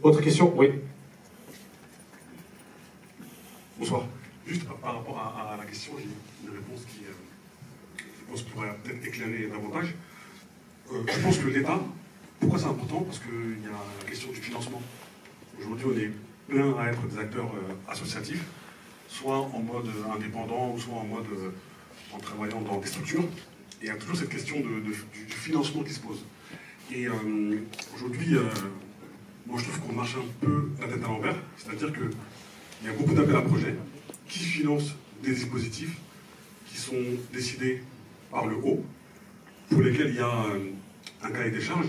Autre question? Oui. Bonsoir. Juste par rapport à la question, j'ai une réponse qui, je pense, pourrait peut-être éclairer davantage. Je pense que l'État, pourquoi c'est important? Parce qu'il y a la question du financement. Aujourd'hui, on est plein à être des acteurs associatifs, soit en mode indépendant, ou soit en mode en travaillant dans des structures. Et il y a toujours cette question du financement qui se pose. Et aujourd'hui, moi je trouve qu'on marche un peu la tête à l'envers, c'est-à-dire qu'il y a beaucoup d'appels à projets qui financent des dispositifs qui sont décidés par le haut, pour lesquels il y a un cahier des charges.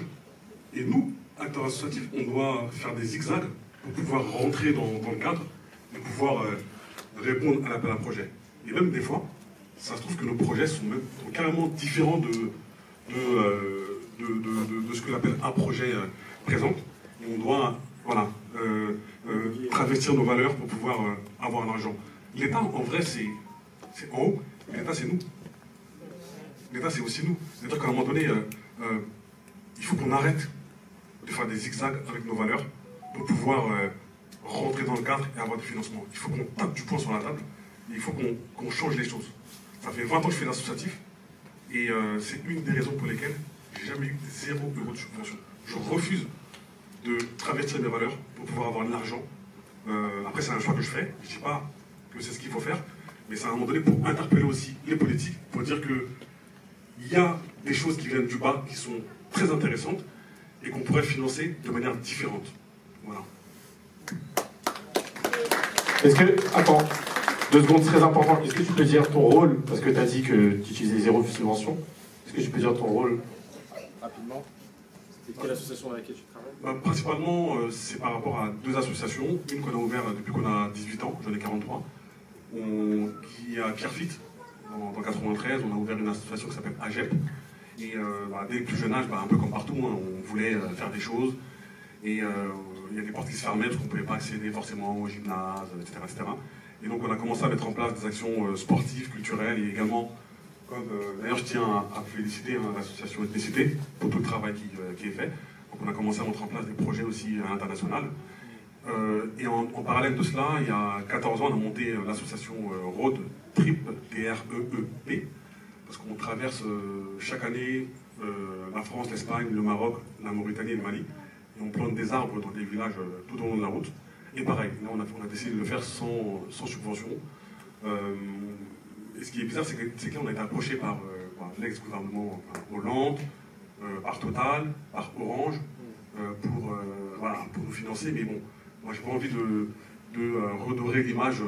Et nous, acteurs associatifs, on doit faire des zigzags pour pouvoir rentrer dans le cadre et pouvoir répondre à l'appel à projet. Et même des fois, ça se trouve que nos projets sont carrément différents de ce que l'appel à projet présente. Et on doit travestir nos valeurs pour pouvoir avoir l'argent. L'État, en vrai, c'est en haut, mais l'État, c'est nous. L'État, c'est aussi nous. C'est-à-dire qu'à un moment donné, il faut qu'on arrête de faire des zigzags avec nos valeurs pour pouvoir rentrer dans le cadre et avoir des financements. Il faut qu'on tape du poing sur la table et il faut qu'on change les choses. Ça fait 20 ans que je fais l'associatif et c'est une des raisons pour lesquelles j'ai jamais eu 0 € de subvention. Je refuse de travestir mes valeurs pour pouvoir avoir de l'argent. Après, c'est un choix que je fais. Je ne dis pas que c'est ce qu'il faut faire, mais c'est à un moment donné pour interpeller aussi les politiques, pour dire qu'il y a des choses qui viennent du bas qui sont très intéressantes et qu'on pourrait financer de manière différente. Voilà. Est-ce que... Attends, 2 secondes, très important. Est-ce que tu peux dire ton rôle, parce que tu as dit que tu utilisais 0 subvention. Est-ce que tu peux dire ton rôle rapidement? C'est quelle association avec laquelle tu travailles? Principalement, c'est par rapport à 2 associations. Une qu'on a ouverte depuis qu'on a 18 ans, j'en ai 43, qui est à Pierrefitte, dans 93. On a ouvert une association qui s'appelle AGEP. Et dès le plus jeune âge, un peu comme partout, hein, on voulait faire des choses. Et il y a des portes qui se fermaient parce qu'on ne pouvait pas accéder forcément au gymnase, etc., etc. Et donc on a commencé à mettre en place des actions sportives, culturelles et également, d'ailleurs je tiens à féliciter l'association Ethnicité pour tout le travail qui est fait. Donc on a commencé à mettre en place des projets aussi internationaux. Et en parallèle de cela, il y a 14 ans, on a monté l'association Road Trip, TREEP, parce qu'on traverse chaque année la France, l'Espagne, le Maroc, la Mauritanie et le Mali. Et on plante des arbres dans des villages tout au long de la route. Et pareil, là on a décidé de le faire sans subvention. Et ce qui est bizarre, c'est que là on a été approché par l'ex-gouvernement Hollande, par Total, par Orange, pour nous financer. Mais bon, moi j'ai pas envie de redorer l'image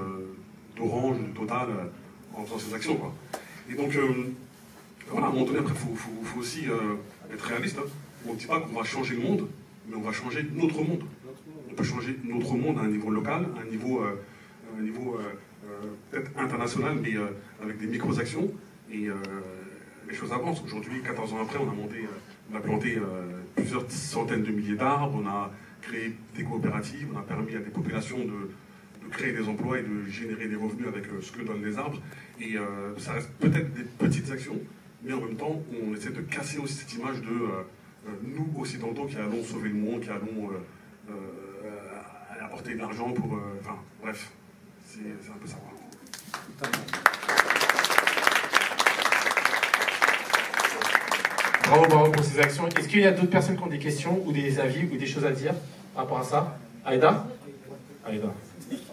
d'Orange, de Total en faisant ces actions, quoi. Et donc, voilà, à un moment donné, après, il faut aussi être réaliste. Hein. On ne dit pas qu'on va changer le monde, mais on va changer notre monde. On peut changer notre monde à un niveau local, à un niveau peut-être international, mais avec des micro-actions. Et les choses avancent. Aujourd'hui, 14 ans après, on a planté plusieurs centaines de milliers d'arbres, on a créé des coopératives, on a permis à des populations de créer des emplois et de générer des revenus avec ce que donnent les arbres. Et ça reste peut-être des petites actions, mais en même temps, on essaie de casser aussi cette image de nous, occidentaux, qui allons sauver le monde, qui allons apporter de l'argent pour... Enfin, bref, c'est un peu ça. Bravo pour ces actions. Est-ce qu'il y a d'autres personnes qui ont des questions ou des avis ou des choses à dire par rapport à ça? Aïda,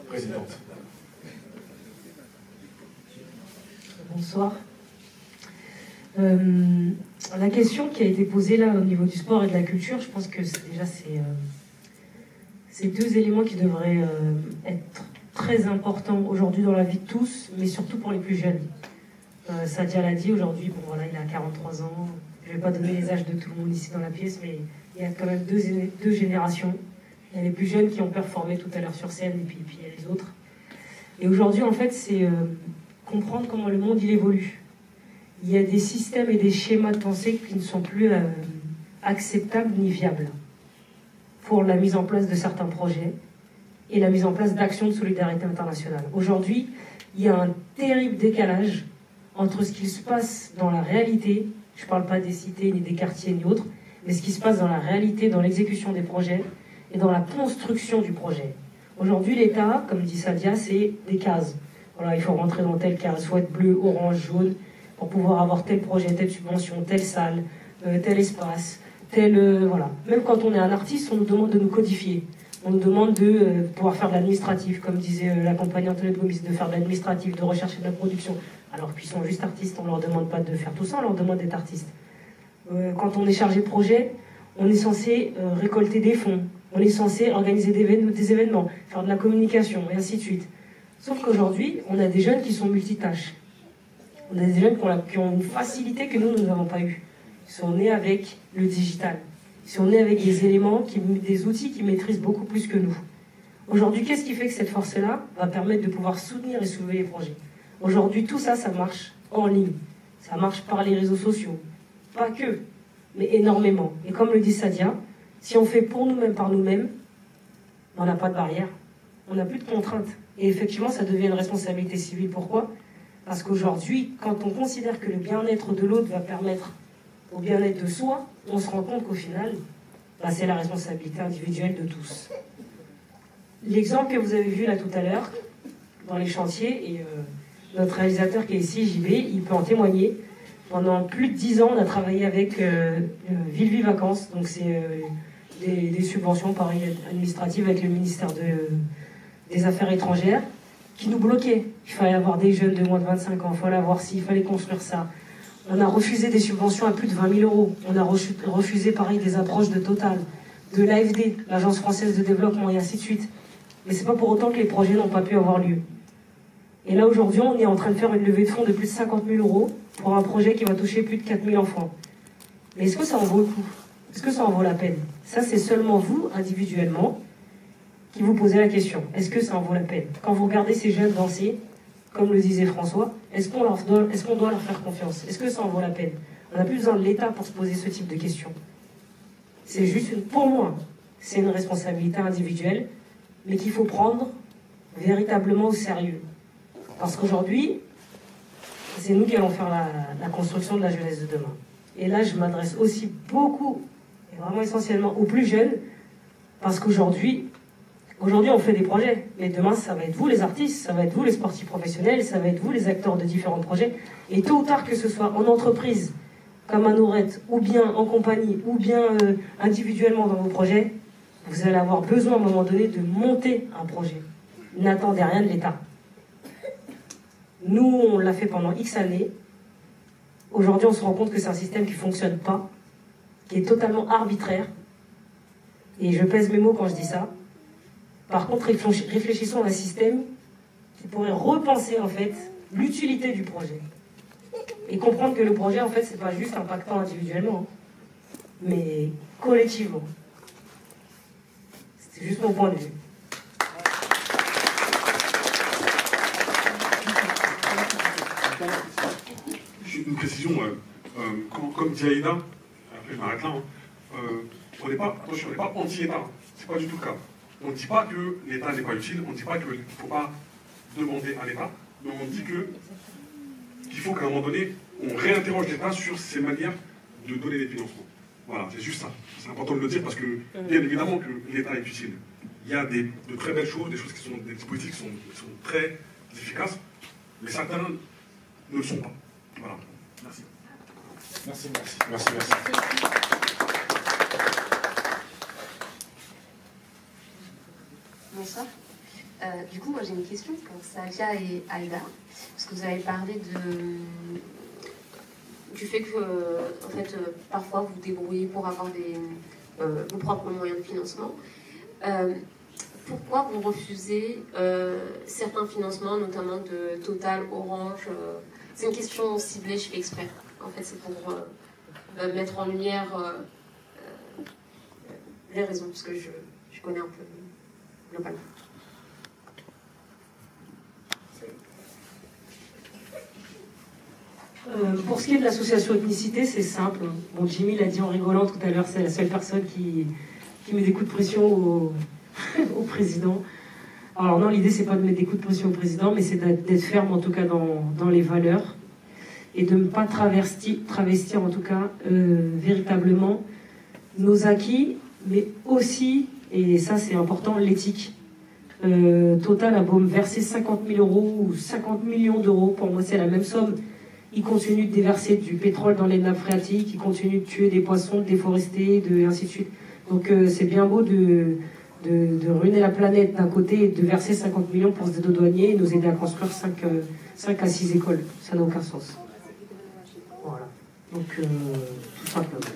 présidente. Bonsoir. La question qui a été posée là au niveau du sport et de la culture, je pense que c'est 2 éléments qui devraient être très importants aujourd'hui dans la vie de tous, mais surtout pour les plus jeunes. Sadia l'a dit aujourd'hui, bon voilà, il a 43 ans. Je ne vais pas donner les âges de tout le monde ici dans la pièce, mais il y a quand même 2 générations. Il y a les plus jeunes qui ont performé tout à l'heure sur scène, et puis il y a les autres. Et aujourd'hui, en fait, c'est comprendre comment le monde il évolue. Il y a des systèmes et des schémas de pensée qui ne sont plus acceptables ni viables pour la mise en place de certains projets et la mise en place d'actions de solidarité internationale. Aujourd'hui, il y a un terrible décalage entre ce qui se passe dans la réalité, je ne parle pas des cités, ni des quartiers, ni autres, mais ce qui se passe dans la réalité, dans l'exécution des projets, et dans la construction du projet. Aujourd'hui, l'État, comme dit Sadia, c'est des cases. Voilà, il faut rentrer dans telle case, soit être bleu, orange, jaune, pour pouvoir avoir tel projet, telle subvention, telle salle, tel espace, voilà. Même quand on est un artiste, on nous demande de nous codifier. On nous demande de pouvoir faire de l'administratif, comme disait la compagnie Antoinette Gomis, de faire de l'administratif, de recherche et de la production. Alors qu'ils sont juste artistes, on ne leur demande pas de faire tout ça, on leur demande d'être artistes. Quand on est chargé de projet, on est censé récolter des fonds, on est censé organiser des événements, faire de la communication, et ainsi de suite. Sauf qu'aujourd'hui, on a des jeunes qui sont multitâches. On a des jeunes qui ont une facilité que nous n'avons pas eue. Ils sont nés avec le digital. Ils sont nés avec des éléments, des outils qu'ils maîtrisent beaucoup plus que nous. Aujourd'hui, qu'est-ce qui fait que cette force-là va permettre de pouvoir soutenir et soulever les projets? Aujourd'hui, tout ça, ça marche en ligne. Ça marche par les réseaux sociaux. Pas que, mais énormément. Et comme le dit Sadia, si on fait pour nous-mêmes, par nous-mêmes, on n'a pas de barrière. On n'a plus de contraintes. Et effectivement, ça devient une responsabilité civile. Pourquoi? Parce qu'aujourd'hui, quand on considère que le bien-être de l'autre va permettre au bien-être de soi, on se rend compte qu'au final, c'est la responsabilité individuelle de tous. L'exemple que vous avez vu là tout à l'heure, dans les chantiers, et notre réalisateur qui est ici, JB, il peut en témoigner. Pendant plus de 10 ans, on a travaillé avec Ville-Vie Vacances, donc c'est des subventions pareil, administratives avec le ministère des Affaires étrangères, qui nous bloquaient. Il fallait avoir des jeunes de moins de 25 ans, il fallait avoir ci, il fallait construire ça. On a refusé des subventions à plus de 20 000 euros. On a refusé pareil des approches de Total, de l'AFD, l'Agence française de développement, et ainsi de suite. Mais c'est pas pour autant que les projets n'ont pas pu avoir lieu. Et là, aujourd'hui, on est en train de faire une levée de fonds de plus de 50 000 euros pour un projet qui va toucher plus de 4 000 enfants. Mais est-ce que ça en vaut le coup? Est-ce que ça en vaut la peine? Ça, c'est seulement vous, individuellement, qui vous posez la question. Est-ce que ça en vaut la peine? Quand vous regardez ces jeunes danser, comme le disait François, est-ce qu'on doit leur faire confiance? Est-ce que ça en vaut la peine? On n'a plus besoin de l'État pour se poser ce type de questions. C'est juste, pour moi, c'est une responsabilité individuelle, mais qu'il faut prendre véritablement au sérieux. Parce qu'aujourd'hui, c'est nous qui allons faire la construction de la jeunesse de demain. Et là, je m'adresse aussi beaucoup, et vraiment essentiellement, aux plus jeunes, parce qu'aujourd'hui, on fait des projets, mais demain, ça va être vous les artistes, ça va être vous les sportifs professionnels, ça va être vous les acteurs de différents projets. Et tôt ou tard, que ce soit en entreprise, comme à Nourette, ou bien en compagnie, ou bien individuellement dans vos projets, vous allez avoir besoin à un moment donné de monter un projet. N'attendez rien de l'État. Nous, on l'a fait pendant X années. Aujourd'hui, on se rend compte que c'est un système qui ne fonctionne pas, qui est totalement arbitraire. Et je pèse mes mots quand je dis ça. Par contre, réfléchissons à un système qui pourrait repenser en fait l'utilité du projet. Et comprendre que le projet, en fait, c'est pas juste impactant individuellement, mais collectivement. C'est juste mon point de vue. Une précision, comme dit Aïda, après je m'arrête là, on n'est pas anti-État, c'est pas du tout le cas. On ne dit pas que l'État n'est pas utile, on ne dit pas qu'il ne faut pas demander à l'État, mais on dit qu'il faut qu'à un moment donné, on réinterroge l'État sur ses manières de donner des financements. Voilà, c'est juste ça. C'est important de le dire parce que, bien évidemment, que l'État est utile. Il y a de très belles choses, des dispositifs qui sont très efficaces, mais certains ne le sont pas. Voilà. Merci. Merci. Bonsoir. Du coup, moi j'ai une question pour Sadia et Aïda, parce que vous avez parlé du fait que, en fait, parfois vous vous débrouillez pour avoir vos propres moyens de financement. Pourquoi vous refusez certains financements, notamment de Total, Orange? C'est une question ciblée, je fais exprès. En fait, c'est pour mettre en lumière les raisons, parce que je connais un peu globalement. Pour ce qui est de l'association Ethnicité, c'est simple. Bon, Jimmy l'a dit en rigolant tout à l'heure, c'est la seule personne qui met des coups de pression au président. Alors non, l'idée c'est pas de mettre des coups de pression au président, mais c'est d'être ferme en tout cas dans les valeurs et de ne pas travestir en tout cas véritablement nos acquis, mais aussi Et ça, c'est important, l'éthique. Total a beau me verser 50 000 euros ou 50 millions d'euros, pour moi c'est la même somme. Ils continuent de déverser du pétrole dans les nappes phréatiques, ils continuent de tuer des poissons, de déforester, et ainsi de suite. Donc c'est bien beau de ruiner la planète d'un côté et de verser 50 millions pour se dédouaner et nous aider à construire 5 à 6 écoles. Ça n'a aucun sens. Voilà. Donc tout simplement.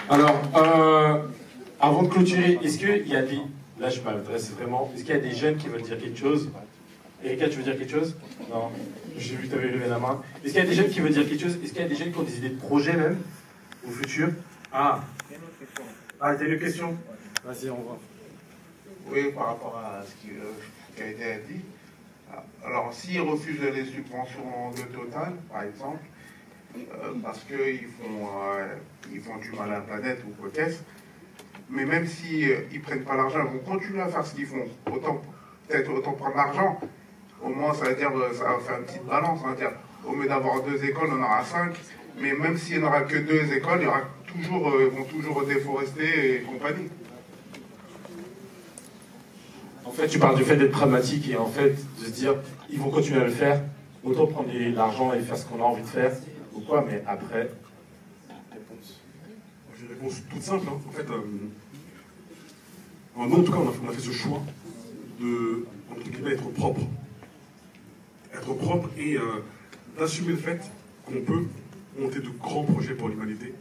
Alors, avant de clôturer, est-ce qu'il y a des... Là, je m'adresse vraiment... Est-ce qu'il y a des jeunes qui veulent dire quelque chose? Erika, tu veux dire quelque chose? Non. J'ai vu que tu avais levé la main. Est-ce qu'il y a des jeunes qui veulent dire quelque chose? Est-ce qu'il y a des jeunes qui ont des idées de projet même au futur? Ah, t'as une question? Vas-y, on va. Oui, par rapport à ce qui a été dit. Alors, s'ils refusent les subventions de Total, par exemple, parce qu'ils font du mal à la planète ou quoi qu'est-ce, mais même s'ils ne prennent pas l'argent, ils vont continuer à faire ce qu'ils font. Peut-être autant prendre l'argent. Au moins, ça va faire une petite balance. Ça veut dire, au lieu d'avoir 2 écoles, on aura 5. Mais même s'il n'y en aura que 2 écoles, il y aura toujours, ils vont toujours déforester et compagnie. En fait, tu parles du fait d'être pragmatique et en fait de se dire, ils vont continuer à le faire, autant prendre l'argent et faire ce qu'on a envie de faire, ou quoi, mais après... Réponse. J'ai une réponse toute simple. Hein. En fait, nous, en tout cas, on a fait ce choix de, entre guillemets, être propre. Être propre et d'assumer le fait qu'on peut monter de grands projets pour l'humanité.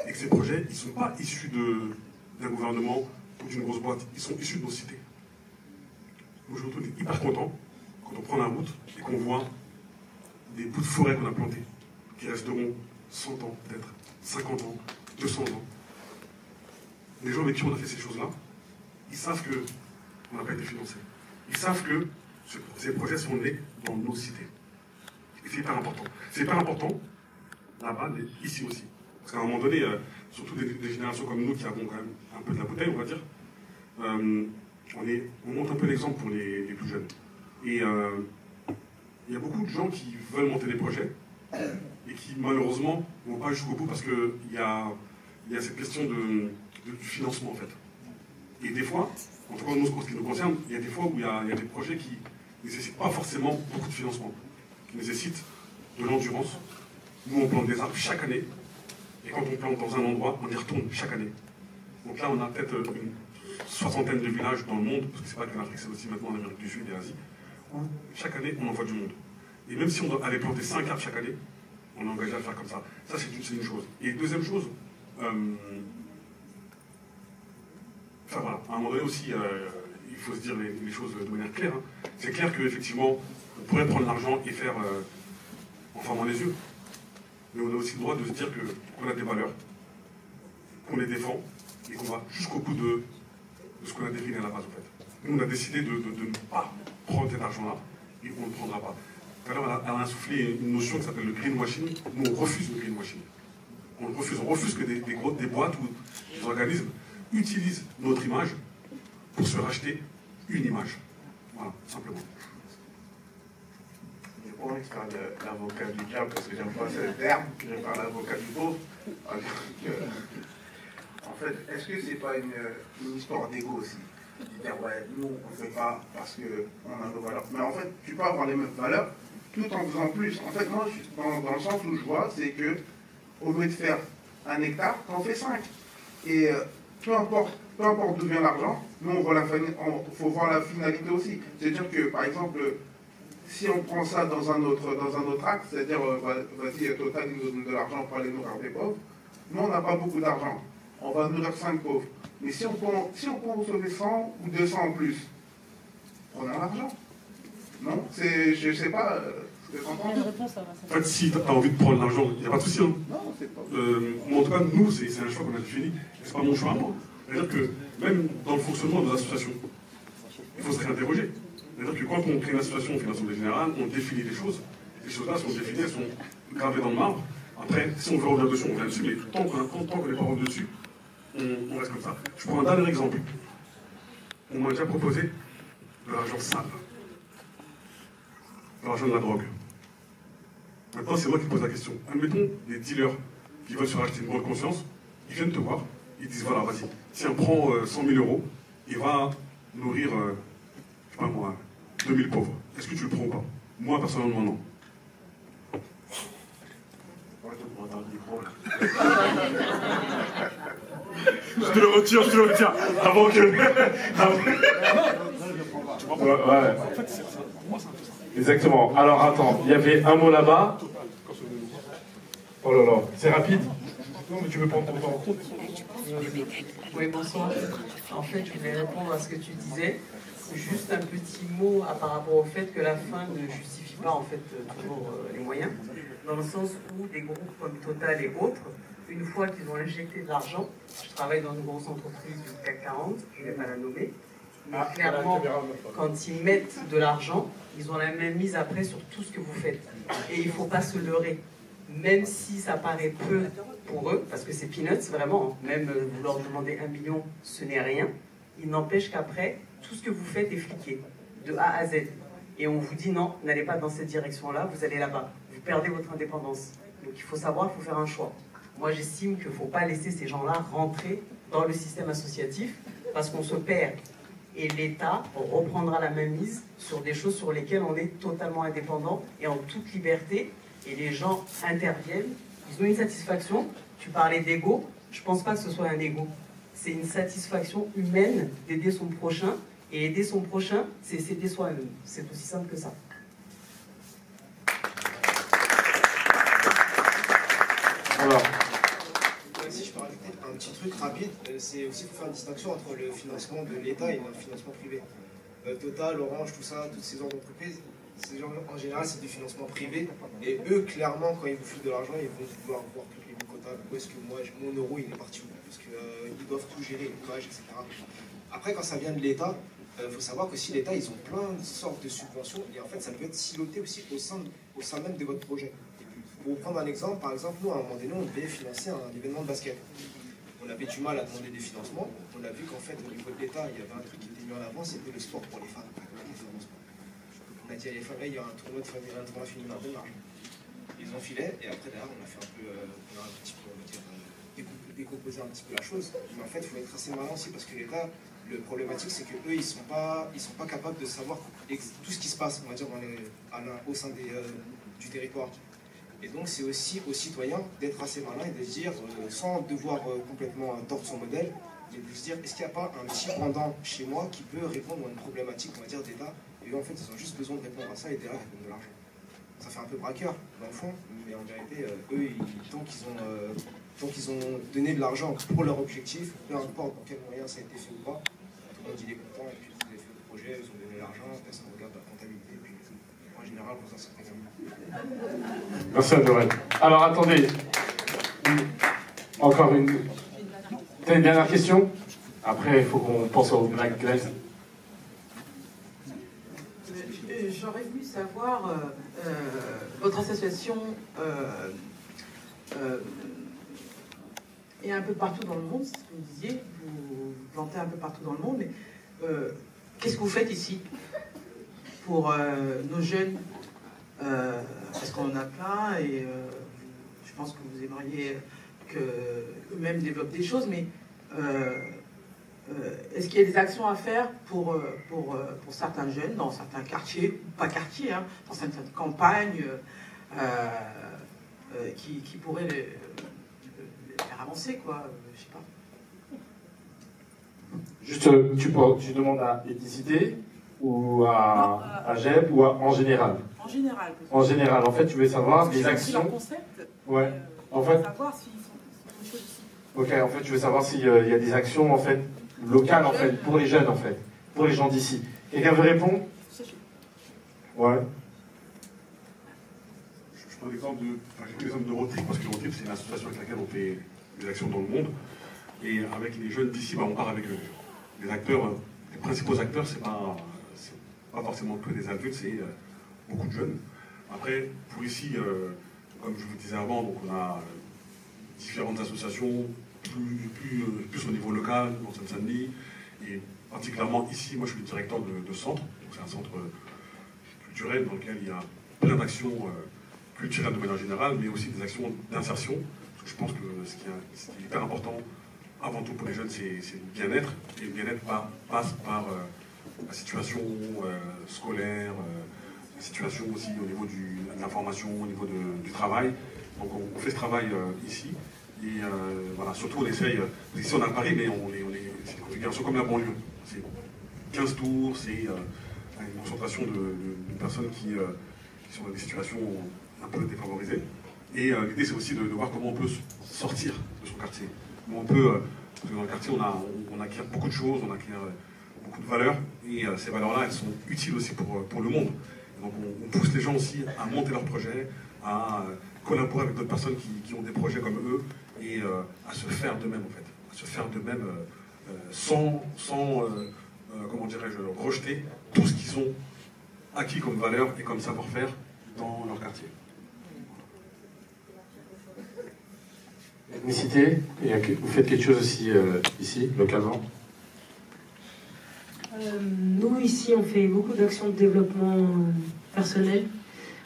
Et que ces projets, ils ne sont pas issus d'un gouvernement ou d'une grosse boîte, ils sont issus de nos cités. Aujourd'hui, on est hyper content quand on prend la route et qu'on voit des bouts de forêt qu'on a plantés, qui resteront 100 ans, peut-être 50 ans, 200 ans. Les gens avec qui on a fait ces choses-là, ils savent qu'on n'a pas été financé. Ils savent que ces projets sont nés dans nos cités. Et c'est hyper important. C'est hyper important, là-bas, mais ici aussi. Parce qu'à un moment donné, surtout des générations comme nous qui avons quand même un peu de la bouteille, on va dire, on montre un peu l'exemple pour les plus jeunes. Et il y a beaucoup de gens qui veulent monter des projets et qui malheureusement ne vont pas jusqu'au bout parce qu'il y a cette question du financement en fait. Et des fois, en tout cas nous, ce qui nous concerne, il y a des fois où il y a des projets qui ne nécessitent pas forcément beaucoup de financement, qui nécessitent de l'endurance. Nous on plante des arbres chaque année, et quand on plante dans un endroit, on y retourne chaque année. Donc là on a peut-être une 60aine de villages dans le monde, parce que c'est pas qu'en Afrique, c'est aussi maintenant en Amérique du Sud et Asie, où chaque année on envoie du monde. Et même si on doit aller planter 5 arbres chaque année, on est engagé à le faire comme ça. Ça c'est une chose. Et deuxième chose, enfin voilà, à un moment donné aussi, il faut se dire les choses de manière claire. Hein. C'est clair qu'effectivement, on pourrait prendre l'argent et faire en fermant les yeux. Mais on a aussi le droit de se dire qu'on a des valeurs, qu'on les défend et qu'on va jusqu'au bout de ce qu'on a défini à la base en fait. Nous on a décidé de ne pas prendre cet argent-là et on ne le prendra pas. Tout à l'heure elle a insufflé une notion qui s'appelle le greenwashing. Nous on refuse le greenwashing. On le refuse. On refuse que des boîtes ou des organismes utilisent notre image pour se racheter une image. Voilà, simplement. J'ai pas envie de faire l'avocat du diable parce que j'aime pas ce terme, je vais faire l'avocat du pauvre. En fait, est-ce que c'est pas une histoire d'ego aussi? De dire, ouais, nous, on ne fait pas parce qu'on a nos valeurs. Mais en fait, tu peux avoir les mêmes valeurs tout en faisant plus. En fait, moi, dans le sens où je vois, c'est que au lieu de faire 1 hectare, t'en fais 5. Et peu importe d'où vient l'argent, nous, faut voir la finalité aussi. C'est-à-dire que, par exemple, si on prend ça dans un autre axe, c'est-à-dire, vas-y, Total, il nous donne de l'argent pour aller nourrir des pauvres, nous, on n'a pas beaucoup d'argent. On va nourrir 5 pauvres. Mais si on peut en sauver 100 ou 200 en plus, prenons l'argent. Non? Je ne sais pas ce que t'en penses. En fait, si tu as envie de prendre l'argent, il n'y a pas de souci. Hein. Non, c'est pas. Moi, en tout cas, nous, c'est un choix qu'on a défini. C'est pas mon choix à moi. C'est-à-dire que même dans le fonctionnement de nos associations, il faut se réinterroger. C'est-à-dire que quand on crée une association, on fait une assemblée générale, on définit les choses. Les choses-là sont définies, elles sont gravées dans le marbre. Après, si on veut revenir dessus, on revient dessus, mais tant qu'on n'est pas revenu dessus, on reste comme ça. Je prends un dernier exemple. On m'a déjà proposé de l'argent sale. De l'argent de la drogue. Maintenant, c'est moi qui pose la question. Admettons des dealers qui veulent se racheter une bonne conscience, ils viennent te voir, ils disent voilà, vas-y, tiens, prends 100 000 euros, il va nourrir, je sais pas moi, 2000 pauvres. Est-ce que tu le prends ou pas? Moi, personnellement, non. Je te le retire, avant que... Ouais. Exactement. Alors attends, il y avait un mot là-bas. Oh là là, c'est rapide. Non mais tu veux prendre ton temps. Oui, bonsoir. En fait, je voulais répondre à ce que tu disais. Juste un petit mot par rapport au fait que la fin ne justifie pas en fait toujours les moyens, dans le sens où des groupes comme Total et autres, une fois qu'ils ont injecté de l'argent, je travaille dans une grosse entreprise du CAC 40, je ne vais pas la nommer, mais clairement, quand ils mettent de l'argent, ils ont la même mise après sur tout ce que vous faites. Et il ne faut pas se leurrer. Même si ça paraît peu pour eux, parce que c'est peanuts vraiment, hein. Même vous leur demandez 1 million, ce n'est rien. Il n'empêche qu'après, tout ce que vous faites est fliqué, de A à Z. Et on vous dit non, n'allez pas dans cette direction-là, vous allez là-bas. Vous perdez votre indépendance. Donc il faut savoir, il faut faire un choix. Moi j'estime qu'il ne faut pas laisser ces gens-là rentrer dans le système associatif, parce qu'on se perd. Et l'État reprendra la même mise sur des choses sur lesquelles on est totalement indépendant et en toute liberté. Et les gens interviennent, ils ont une satisfaction. Tu parlais d'ego, je ne pense pas que ce soit un ego. C'est une satisfaction humaine d'aider son prochain. Et aider son prochain, c'est s'aider soi-même. C'est aussi simple que ça. Alors. Si je peux rajouter un petit truc rapide, c'est aussi pour faire une distinction entre le financement de l'État et le financement privé. Total, Orange, tout ça, toutes ces genres d'entreprises, en général, c'est du financement privé. Et eux, clairement, quand ils vous filent de l'argent, ils vont vouloir voir toutes les lignes comptables. Où est-ce que moi, mon euro, il est parti où? Parce qu'ils doivent tout gérer, les pages, etc. Après, quand ça vient de l'État, il faut savoir que si l'État, ils ont plein de sortes de subventions, et en fait, ça peut être siloté aussi au sein même de votre projet. Pour vous prendre un exemple, par exemple, nous, à un moment donné, on devait financer un événement de basket. On avait du mal à demander des financements. On a vu qu'en fait, au niveau de l'État, il y avait un truc qui était mis en avant, c'était le sport pour les femmes. On a dit à les femmes, là, il y a un tournoi féminin de marge. Ils ont filé, et après, derrière, on a fait un peu, on a un petit peu, on va dire, décomposer un petit peu la chose. Mais en fait, il faut être assez malin aussi, parce que l'État, le problématique, c'est qu'eux, ils sont pas capables de savoir tout ce qui se passe, on va dire, au sein du territoire. Et donc, c'est aussi aux citoyens d'être assez malins et de se dire, sans devoir complètement tordre son modèle, mais de se dire, est-ce qu'il n'y a pas un petit pendant chez moi qui peut répondre à une problématique, on va dire, d'État? Et eux, en fait, ils ont juste besoin de répondre à ça et derrière, ils donnent de l'argent. Ça fait un peu braqueur, dans le fond, mais en vérité, eux, tant qu'ils ont donné de l'argent pour leur objectif, peu importe dans quel moyen ça a été fait ou pas, tout le monde il est content, et puis vous avez fait le projet, ils ont donné l'argent, personne ne regarde la comptabilité, et puis en général, on s'en fait comme. Merci Adorel. Alors attendez, encore une. T'as une dernière question? Après, il faut qu'on pense au Black Glaze. J'aurais voulu savoir, votre association est un peu partout dans le monde, c'est ce que vous disiez, vous plantez un peu partout dans le monde, mais qu'est-ce que vous faites ici pour nos jeunes, parce qu'on en a plein et je pense que vous aimeriez qu'eux-mêmes développent des choses, mais est-ce qu'il y a des actions à faire pour certains jeunes, dans certains quartiers, ou pas quartiers, hein, dans certaines campagnes qui pourraient les faire avancer, quoi, je sais pas. Juste, tu demandes à Édicité ou à GEP ou en général? En général. En général, en fait, tu veux savoir les actions. Leur concept, Ouais. En fait. Savoir s'ils font des choses ici. Ok, en fait, tu veux savoir s'il y a des actions en fait locales en fait pour les jeunes en fait, pour les gens d'ici. Quelqu'un veut répondre? Ouais. Je prends l'exemple de Rotrip, parce que Rotrip, c'est une association avec laquelle on fait des actions dans le monde. Et avec les jeunes d'ici, on part avec les acteurs, les principaux acteurs, c'est pas forcément que des adultes, c'est beaucoup de jeunes. Après, pour ici, comme je vous disais avant, donc on a différentes associations, plus au niveau local, dans Seine-Saint-Denis, et particulièrement ici, moi je suis le directeur de centre, donc c'est un centre culturel dans lequel il y a plein d'actions culturelles de manière générale, mais aussi des actions d'insertion, Je pense que ce qui est hyper important, avant tout pour les jeunes, c'est le bien-être. Et le bien-être passe par la situation scolaire, la situation aussi au niveau de l'information, au niveau du travail. Donc on fait ce travail ici. Et voilà, surtout on essaye, ici on est à Paris, mais c'est une configuration comme la banlieue. C'est 15 tours, c'est une concentration de personnes qui sont dans des situations un peu défavorisées. Et l'idée c'est aussi de voir comment on peut sortir de son quartier. Comment on peut, parce que dans le quartier on acquiert beaucoup de choses, on acquiert beaucoup de valeurs, et ces valeurs-là elles sont utiles aussi pour le monde. Et donc on pousse les gens aussi à monter leurs projets, à collaborer avec d'autres personnes qui ont des projets comme eux, et à se faire d'eux-mêmes en fait, à se faire d'eux-mêmes sans comment dirais-je, rejeter tout ce qu'ils ont acquis comme valeur et comme savoir-faire dans leur quartier. Ethnicité, vous faites quelque chose aussi ici, localement? Nous, ici, on fait beaucoup d'actions de développement personnel.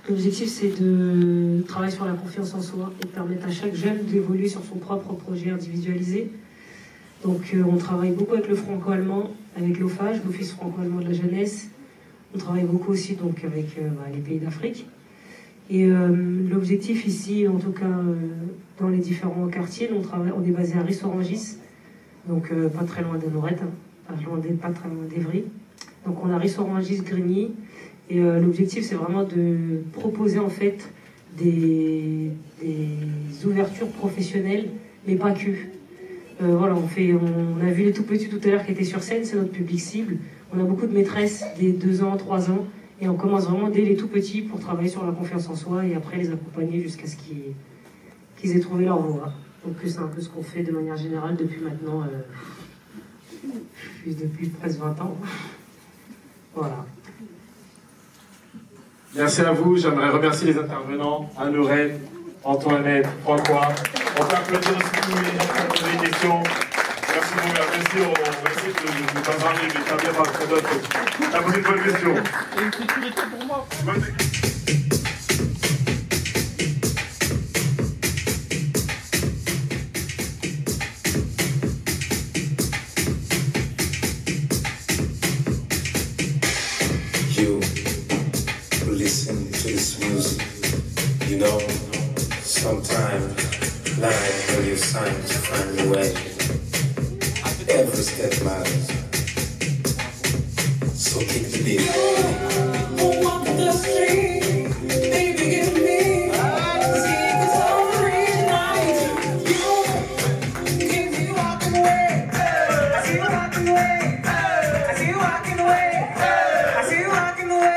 L'objectif, c'est de travailler sur la confiance en soi et de permettre à chaque jeune d'évoluer sur son propre projet individualisé. Donc, on travaille beaucoup avec le franco-allemand, avec l'OFAGE, l'Office franco-allemand de la jeunesse. On travaille beaucoup aussi donc, avec les pays d'Afrique. Et l'objectif ici, en tout cas dans les différents quartiers, on est basé à Ris-Orangis, donc pas très loin de Norette, pas très loin d'Evry. Donc on a Ris-Orangis, Grigny, et l'objectif c'est vraiment de proposer en fait des ouvertures professionnelles, mais pas que. Voilà, on a vu les tout petits tout à l'heure qui étaient sur scène, c'est notre public cible. On a beaucoup de maîtresses des 2 ans, 3 ans. Et on commence vraiment dès les tout petits pour travailler sur la confiance en soi et après les accompagner jusqu'à ce qu'ils aient trouvé leur voie. Donc c'est un peu ce qu'on fait de manière générale depuis maintenant, depuis presque 20 ans. Voilà. Merci à vous, j'aimerais remercier les intervenants, Anne-Lorraine, Antoinette, François. On peut applaudir aussi tous les gens qui ont posé des questions. Merci beaucoup, merci, on va essayer de Benjamin, mais ça vient par très d'autres. T'as posé une bonne question. Une sécurité pour moi. You listen to this music, you know, sometimes life when you're trying to find your way. Every step matters, so keep the beat. Walk the street, baby, give me. See, 'cause all the reason you keep me walking away. I see you walking away. I see you walking away. I see you walking away.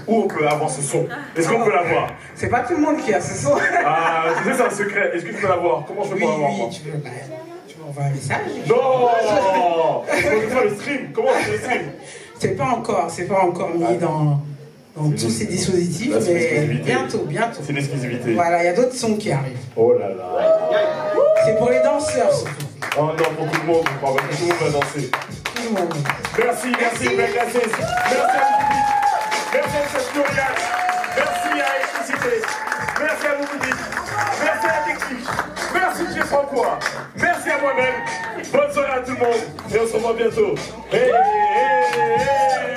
Où on peut avoir ce son? Est-ce qu'on peut l'avoir? C'est pas tout le monde qui a ce son. Ah, tu sais, c'est un secret. Est-ce que je peux l'avoir? Comment je fais pour l'avoir? Oui, tu m'envoies un message. Non. Comment je fais le stream? Comment je fais le stream? C'est pas encore mis dans tous ces dispositifs, là, mais bientôt. C'est l'exclusivité. Voilà, il y a d'autres sons qui arrivent. Oh là là. C'est pour les danseurs surtout. Oh non, pour tout le monde, je crois que tout le monde va danser. Tout le monde. Merci, merci, merci à vous public. Merci à cette Florian. Merci à Électricité. Merci à vous public. Merci à la technique. Merci Pierre Francois. Merci à moi-même. Bonne soirée à tout le monde. Et on se revoit bientôt. Hey, hey, hey.